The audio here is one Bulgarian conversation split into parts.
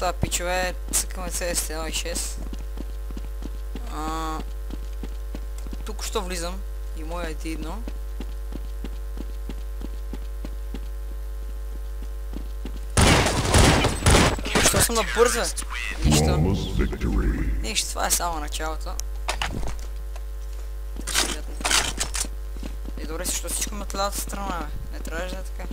става, пичове? Цъкаме CS1.6. Тук що влизам и моя ID едно. Що съм да бърза? Нищо. Нищо, това е само началото. И добре, защо всичко ме от лявата страна, бе? Не трябваше да е така.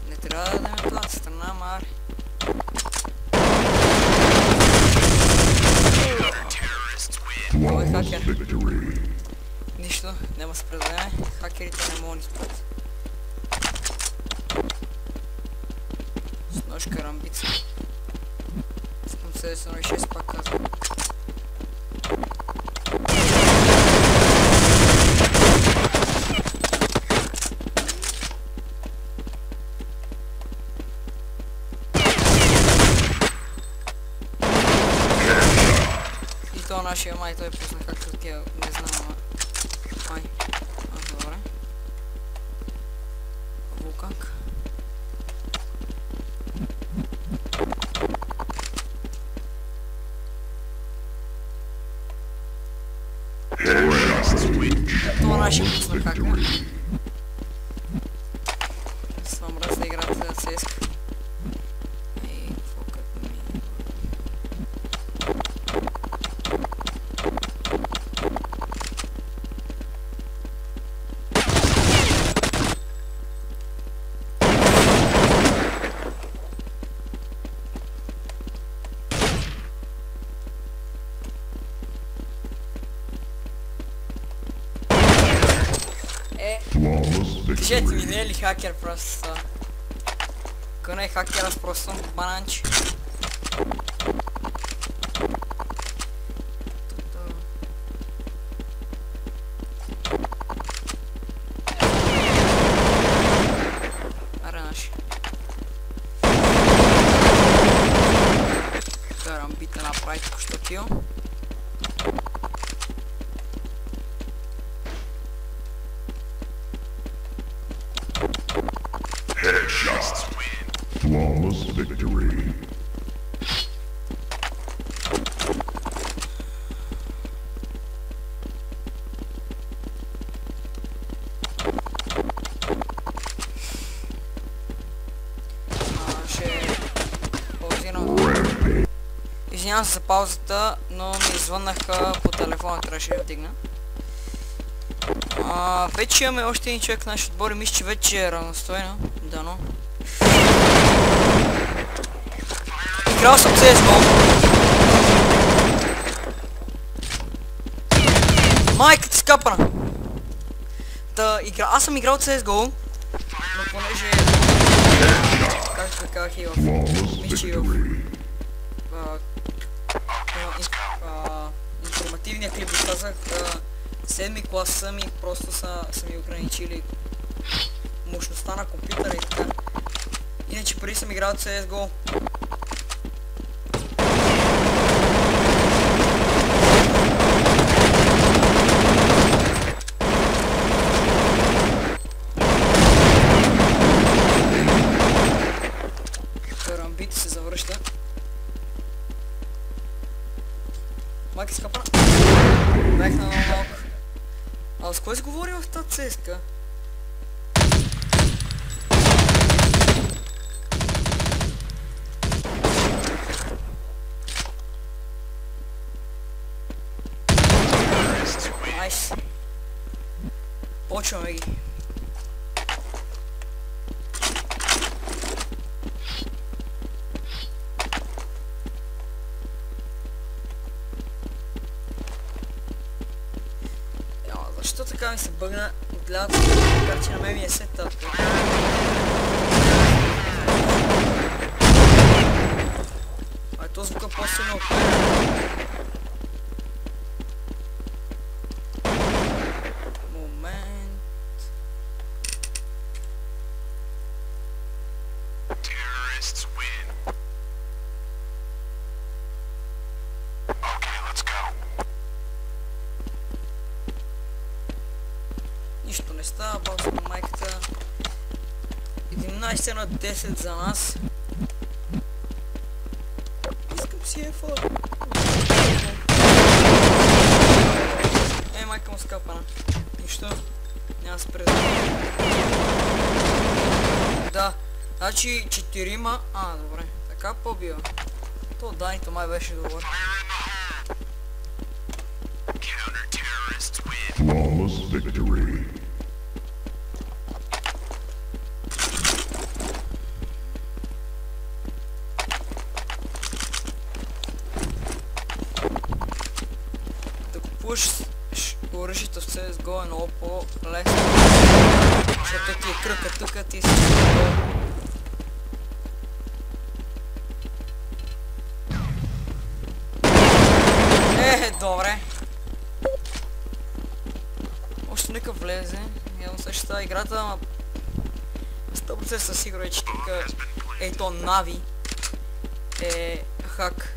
Не трябва да ме от лявата страна, маре. Кой е хакер? Нищо, няма се предадеме. Хакерите не могат да спрат. С нож карамбица. Искам CS1.6 пак казвам. И то нашия май, той пусна както тия, не знам, ама... Май. Добре. Вулканка. Това нашия пусна кака. Съм раз да играта за CSK. И фокът ми... Кажете ми, не е ли хакер просто? Ако не е хакер, аз просто съм бананче. Аре наши. Карам бита направи току-що кил. Headshots win. Flawless victory. Извинявам се за паузата, но ми звъннаха по телефона, трябваше да вдигна. Вече имаме още един човек в нашия отбор и мисля, че вече е равностойно. Дано. Играл съм CSGO. Майка ти скапана! Аз съм играл CSGO, но понеже... Както казах и в... Мисля, и в... информативния клип казах, 7-ми клас съм и просто са ми ограничили мощността на компютъра и така. Иначе преди съм играл CSGO. Карамбит се завръща. Майка скапана. Бях на много малко. А с кой си говори в тази CSK? Найс. Почваме ги. Защо така ми се бъгна от лявата, така че на мен ми е сетът. А то звука по-силно от мен. Момент. Terrorists win. Okay, let's go. Нищо не става, бал се на майката. 11 на 10 за нас. Искам си ефа. Майка му скапана. Нищо. Няма спред. Да. Значи 4-ма. Добре. Така побива. То Данито май беше добър. Flawless victory. Да купуваш оръжието в CSGO е много по-лесно. Защото ти е кръка тук, ти си долу. Добре. Още нека влезе. Явно същата играта, ама 100% със сигурен, че тук ето Нави е хак.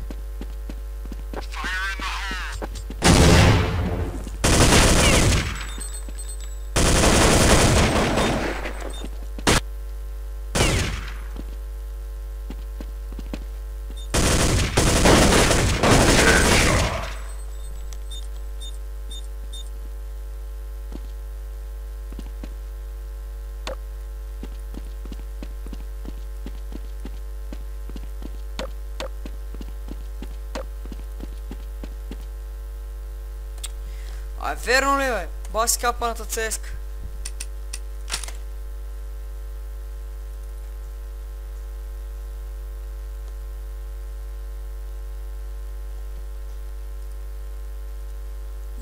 Верно ли бе? Баси капаната цеска.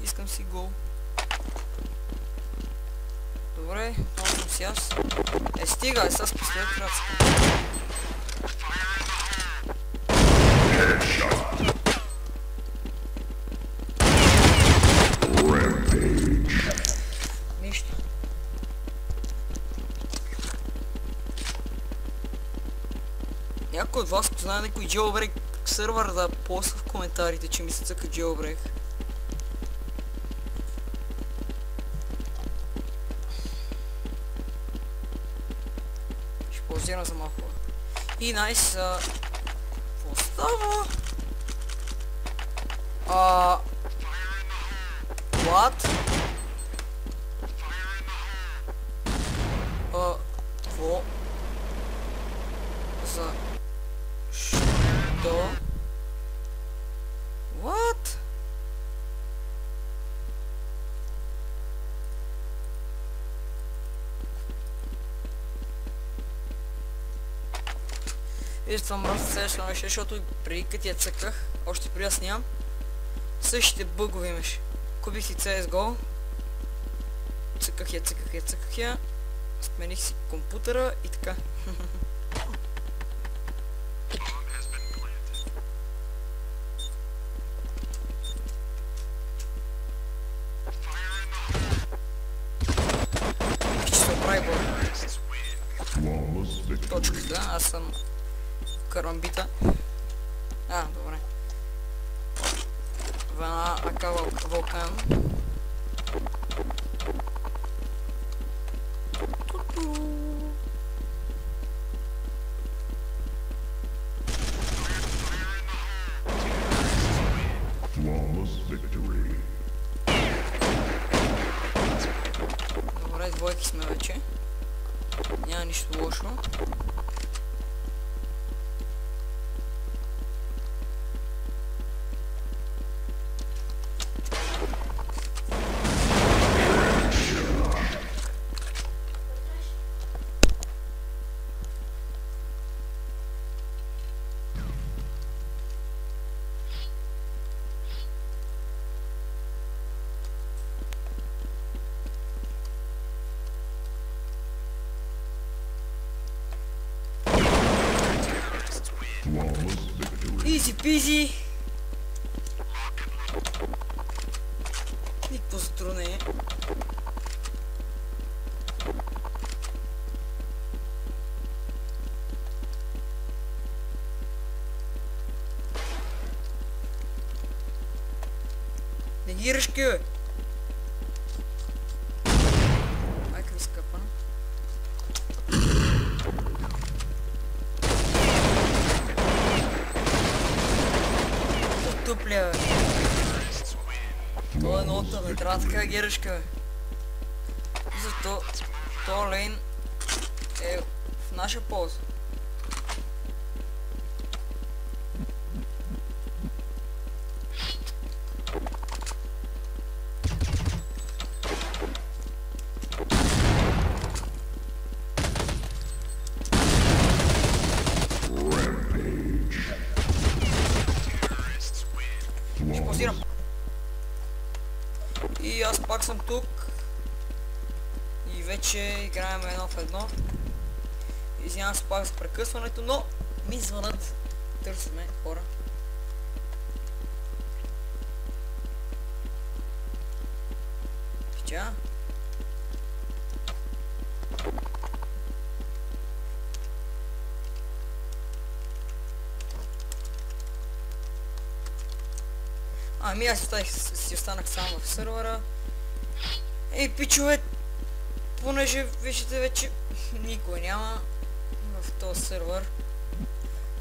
Искам си гол. Добре, ползвам си аз. Стига, с пистолет крацка. Нищо. Някой от вас, ако знае някой jailbreak сервер, да поства в коментарите, че ми се цъка jailbreak. Ще паузирам за малко. И найс, какво става? What? Какво? За... Що? What? И това мръсно следващото беше, защото преди като я цъках, още преди да снимам, същите бъгове имаше. Купих си CSGO, цъках я, смених си компютъра и така. Ще се оправи бой. Точката, аз съм карамбита. Добре. Вена АК Вулкан. Добре, двойки сме вече. Няма нищо лошо. Easy peasy. Никакво затруднение. Не ги ръшки, бе. Майка ми скъпа. ли бе? Това е нота, бе, трябва така герашка, бе. Зато то лейн е в наша полза. Ще позирам. И аз пак съм тук. И вече играем едно в едно. Извинявам се пак за прекъсването, но ми звънат. Търсиме хора. Пича. Ами аз си останах само в сървъра. Ей, пичове, понеже виждате вече никой няма в този сървър.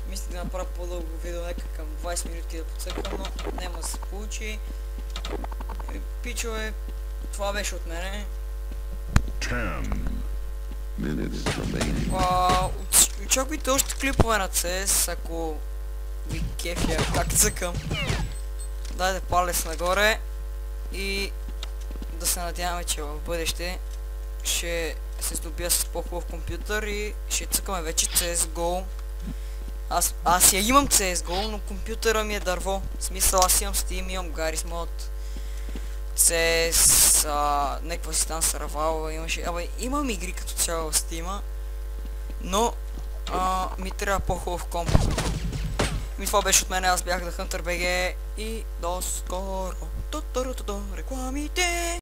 Мисля да направя по-дълго видео, нека към 20 минути да подсъкам, но няма да се получи. Ей, пичове, това беше от мене. 10 minutes remaining. Очаквайте още клипове на CS, ако ви кефя как цъкам. Дайте палец нагоре и да се надяваме, че в бъдеще ще се здобия с по-хубав компютър и ще цъкаме вече CSGO. Аз я имам CSGO, но компютъра ми е дърво. В смисъл, аз имам Steam, имам Garry's Mod, CS, някаква си там Survival имаше. Имам игри като цяло в Steam, но ми трябва по-хубав комп. И това беше от мен, аз бях The Hunter BG и до скоро. Рекламите!